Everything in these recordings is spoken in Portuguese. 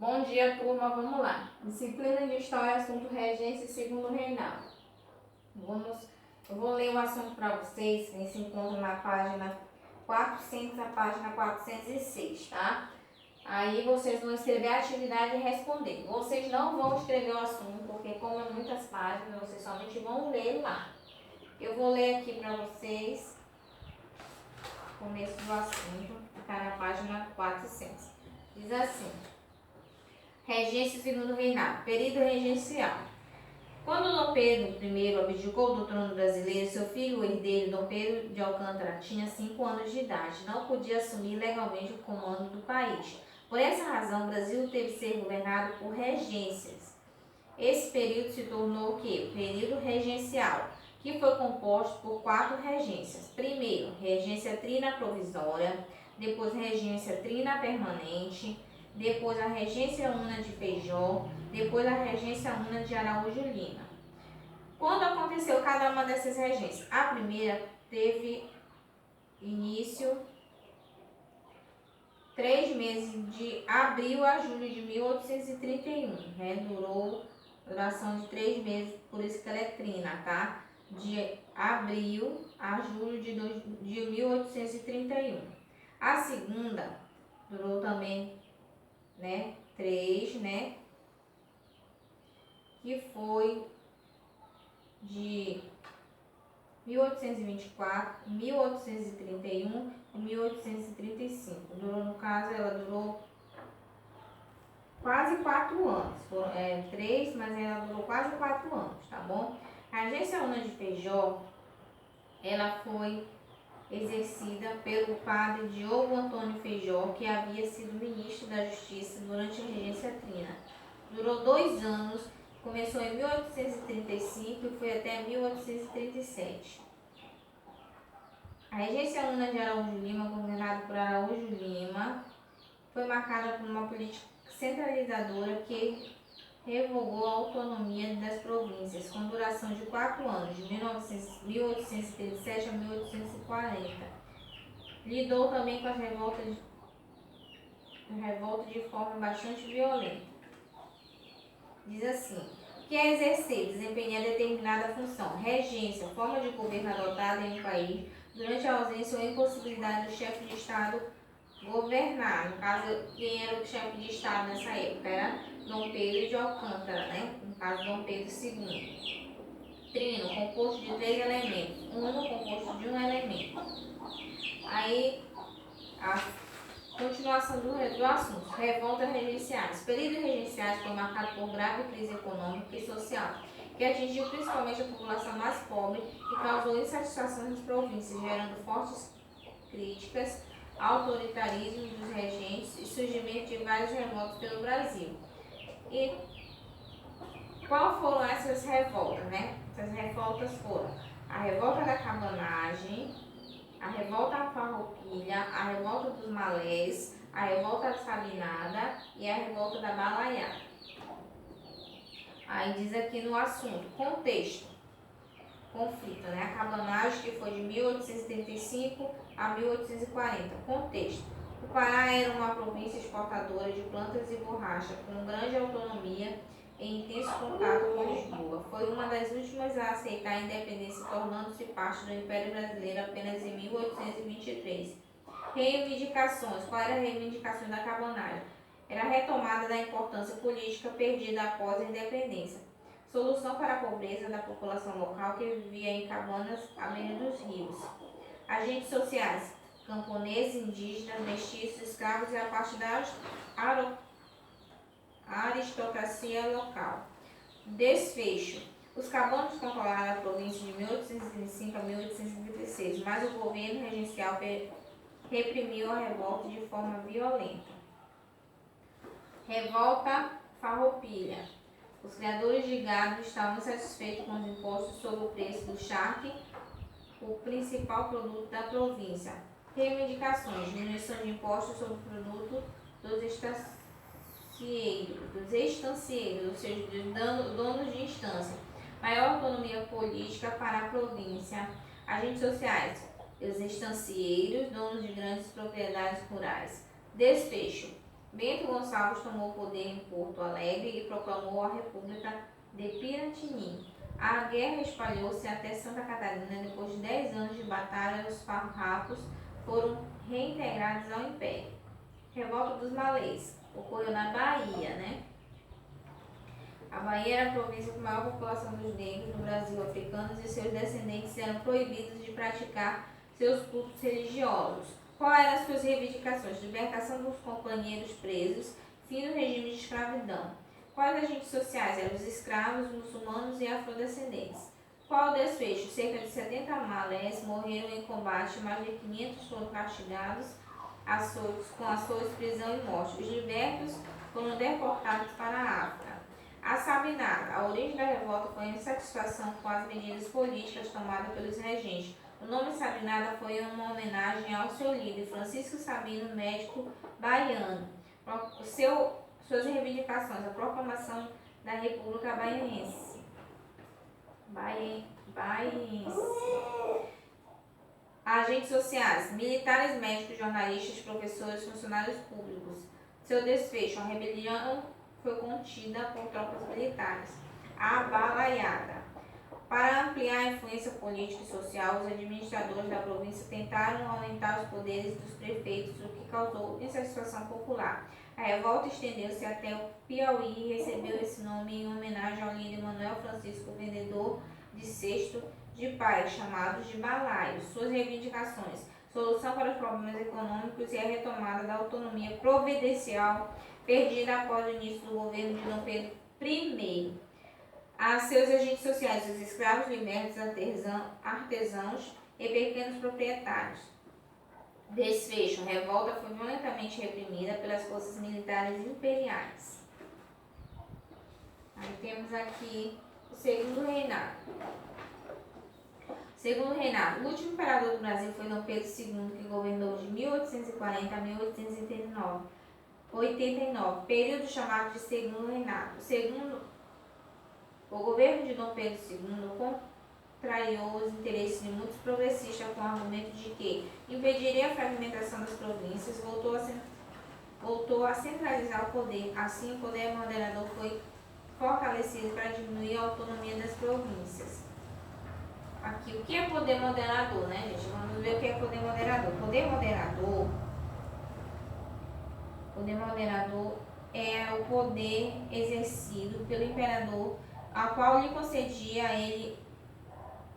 Bom dia, turma. Vamos lá. Disciplina de História, assunto Regência e Segundo Reinado. Eu vou ler o assunto para vocês, que se encontra na página 400 a página 406, tá? Aí vocês vão escrever a atividade e responder. Vocês não vão escrever o assunto, porque como é muitas páginas, vocês somente vão ler lá. Eu vou ler aqui para vocês o começo do assunto, está na página 400. Diz assim: Regência e Segundo Reinado, período regencial. Quando Dom Pedro I abdicou do trono brasileiro, seu filho, o herdeiro Dom Pedro de Alcântara, tinha 5 anos de idade. Não podia assumir legalmente o comando do país. Por essa razão, o Brasil teve que ser governado por regências. Esse período se tornou o quê? O período regencial, que foi composto por 4 regências. Primeiro, regência trina provisória, depois regência trina permanente, depois a regência una de Feijó, depois a regência una de Araújo Lima. Quando aconteceu cada uma dessas regências? A primeira teve início 3 meses, de abril a julho de 1831, né? Duração de 3 meses, por isso que ela é trina, tá? De abril a julho de 1831. A segunda durou também, né, 3, né, que foi de 1824, 1831 e 1835. No caso, ela durou quase 4 anos. Foram 3, mas ela durou quase 4 anos, tá bom? A regência una de Feijó, ela foi exercida pelo padre Diogo Antônio Feijó, que havia sido ministro da Justiça durante a regência trina. Durou 2 anos, começou em 1835 e foi até 1837. A regência una de Araújo Lima, governada por Araújo Lima, foi marcada por uma política centralizadora que revogou a autonomia das províncias, com duração de 4 anos, de 1837 a 1840. Lidou também com as revoltas de forma bastante violenta. Diz assim: o que é exercer, desempenhar determinada função. Regência, forma de governo adotada em um país durante a ausência ou impossibilidade do chefe de Estado governar. No caso, quem era o chefe de Estado nessa época? Era Dom Pedro de Alcântara, né? No caso, Dom Pedro II. Trino, composto de 3 elementos. Uno, composto de 1 elemento. Aí, a continuação do assunto. Revoltas regenciais. Os períodos regenciais foi marcado por grave crise econômica e social, que atingiu principalmente a população mais pobre e causou insatisfação nas províncias, gerando fortes críticas, autoritarismo dos regentes e surgimento de várias revoltas pelo Brasil. E qual foram essas revoltas, né? Essas revoltas foram a revolta da cabanagem, a revolta farroupilha, a revolta dos malés, a revolta da sabinada e a revolta da balaiada. Aí diz aqui no assunto, contexto, conflito, né? A cabanagem, que foi de 1835 a 1840. Contexto: o Pará era uma província exportadora de plantas e borracha, com grande autonomia e intenso contato com Lisboa. Foi uma das últimas a aceitar a independência, tornando-se parte do Império Brasileiro apenas em 1823. Reivindicações. Qual era a reivindicação da cabanagem? Era a retomada da importância política perdida após a independência. Solução para a pobreza da população local que vivia em cabanas à beira dos rios. Agentes sociais: camponeses, indígenas, mestiços, escravos e a parte da aristocracia local. Desfecho: os cabanos controlaram a província de 1835 a 1836, mas o governo regencial reprimiu a revolta de forma violenta. Revolta farroupilha: os criadores de gado estavam insatisfeitos com os impostos sobre o preço do charque, o principal produto da província. Reivindicações: diminuição de impostos sobre o produto dos estancieiros, ou seja, dos donos de instância. Maior autonomia política para a província. Agentes sociais: os estancieiros, donos de grandes propriedades rurais. Desfecho: Bento Gonçalves tomou o poder em Porto Alegre e proclamou a República de Piratini. A guerra espalhou-se até Santa Catarina. Depois de 10 anos de batalha, os farrapos foram reintegrados ao Império. Revolta dos Malês ocorreu na Bahia, né? A Bahia era a província com maior população dos negros no Brasil, africanos, e seus descendentes eram proibidos de praticar seus cultos religiosos. Quais eram as suas reivindicações? Libertação dos companheiros presos, fim do regime de escravidão. Quais agentes sociais? Eram os escravos, muçulmanos e afrodescendentes. Qual o desfecho? Cerca de 70 malés morreram em combate, mais de 500 foram castigados, com açoites, prisão e morte. Os libertos foram deportados para a África. A Sabinada. A origem da revolta foi a insatisfação com as medidas políticas tomadas pelos regentes. O nome Sabinada foi uma homenagem ao seu líder, Francisco Sabino, médico baiano. Suas reivindicações, a proclamação da República Baiense. Agentes sociais, militares, médicos, jornalistas, professores, funcionários públicos. Seu desfecho, a rebelião foi contida por tropas militares. A balaiada. Para ampliar a influência política e social, os administradores da província tentaram aumentar os poderes dos prefeitos, o que causou insatisfação popular. A revolta estendeu-se até o Piauí e recebeu esse nome em homenagem ao líder Manuel Francisco, vendedor de cesto de paz, chamados de balaios. Suas reivindicações: solução para os problemas econômicos e a retomada da autonomia providencial perdida após o início do governo de Dom Pedro I. A seus agentes sociais, os escravos, libertos, artesãos e pequenos proprietários. Desfecho: a revolta foi violentamente reprimida pelas forças militares imperiais. Aí temos aqui o segundo reinado. Segundo reinado, o último imperador do Brasil foi Dom Pedro II, que governou de 1840 a 1889, período chamado de segundo reinado. O governo de Dom Pedro II contrariou os interesses de muitos progressistas com o argumento de que impediria a fragmentação das províncias, voltou a centralizar o poder. Assim, o poder moderador foi fortalecido para diminuir a autonomia das províncias. Aqui, o que é poder moderador, né, gente? Vamos ver o que é poder moderador. Poder moderador é o poder exercido pelo imperador, ao qual lhe concedia a ele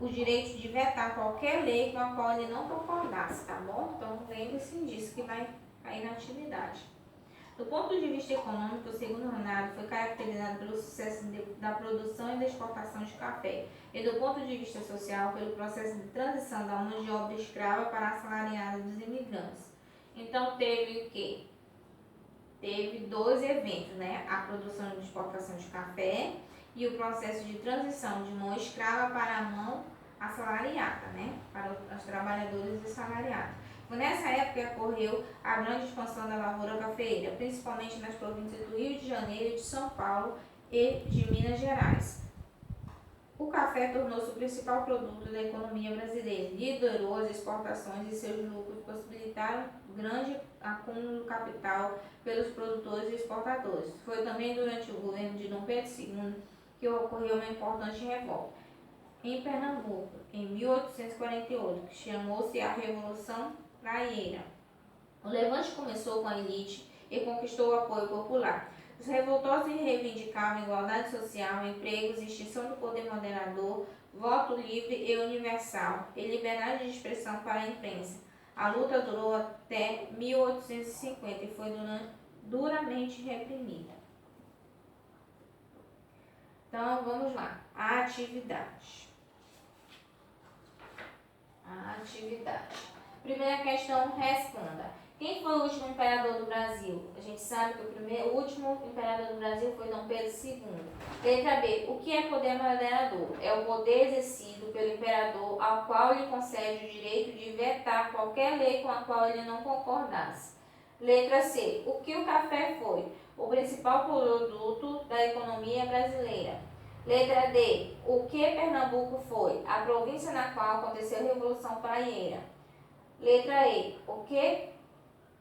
o direito de vetar qualquer lei com a qual ele não concordasse, tá bom? Então, lembre-se disso que vai cair na atividade. Do ponto de vista econômico, o segundo reinado foi caracterizado pelo sucesso da produção e da exportação de café, e do ponto de vista social, pelo processo de transição da mão de obra escrava para a assalariada dos imigrantes. Então, teve o quê? Teve dois eventos, né? A produção e exportação de café e o processo de transição de mão escrava para a mão assalariada, né? Para os trabalhadores assalariados. Nessa época ocorreu a grande expansão da lavoura cafeeira, principalmente nas províncias do Rio de Janeiro, de São Paulo e de Minas Gerais. O café tornou-se o principal produto da economia brasileira, liderou as exportações e seus lucros possibilitaram grande acúmulo de capital pelos produtores e exportadores. Foi também durante o governo de Dom Pedro II que ocorreu uma importante revolta em Pernambuco, em 1848, que chamou-se a Revolução Praieira. O levante começou com a elite e conquistou o apoio popular. Os revoltosos reivindicavam igualdade social, empregos, extinção do poder moderador, voto livre e universal e liberdade de expressão para a imprensa. A luta durou até 1850 e foi duramente reprimida. Então, vamos lá. A atividade. Primeira questão, responda. Quem foi o último imperador do Brasil? A gente sabe que o último imperador do Brasil foi Dom Pedro II. Letra B. O que é poder moderador? É o poder exercido pelo imperador ao qual lhe concede o direito de vetar qualquer lei com a qual ele não concordasse. Letra C. O que o café foi? O principal produto da economia brasileira. Letra D. O que Pernambuco foi? A província na qual aconteceu a Revolução Praieira. Letra E.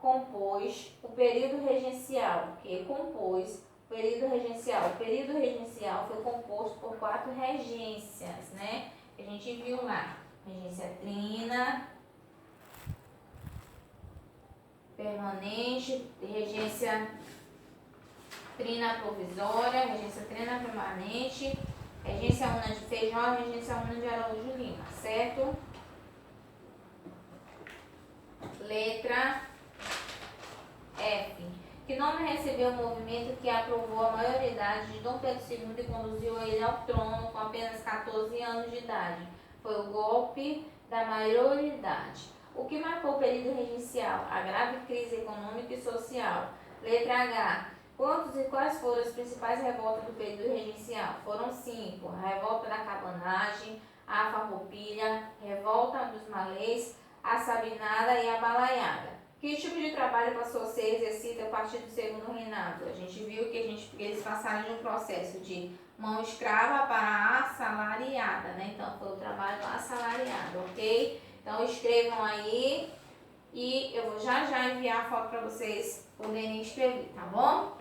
compôs o período regencial, que compôs o período regencial. O período regencial foi composto por 4 regências, né? A gente viu lá, regência trina, permanente, regência trina provisória, regência trina permanente, regência una de Feijó e regência una de Araújo Lima, certo? Letra F. Que nome recebeu o movimento que aprovou a maioridade de Dom Pedro II e conduziu ele ao trono com apenas 14 anos de idade? Foi o golpe da maioridade. O que marcou o período regencial? A grave crise econômica e social. Letra H. Quantos e quais foram as principais revoltas do período regencial? Foram 5. A revolta da cabanagem, a farroupilha, revolta dos malês, a sabinada e a balaiada. Que tipo de trabalho passou a ser exercido a partir do segundo reinado? A gente viu que eles passaram de um processo de mão escrava para assalariada, né? Então, foi o trabalho assalariado, ok? Então, escrevam aí e eu vou já enviar a foto para vocês poderem escrever, tá bom?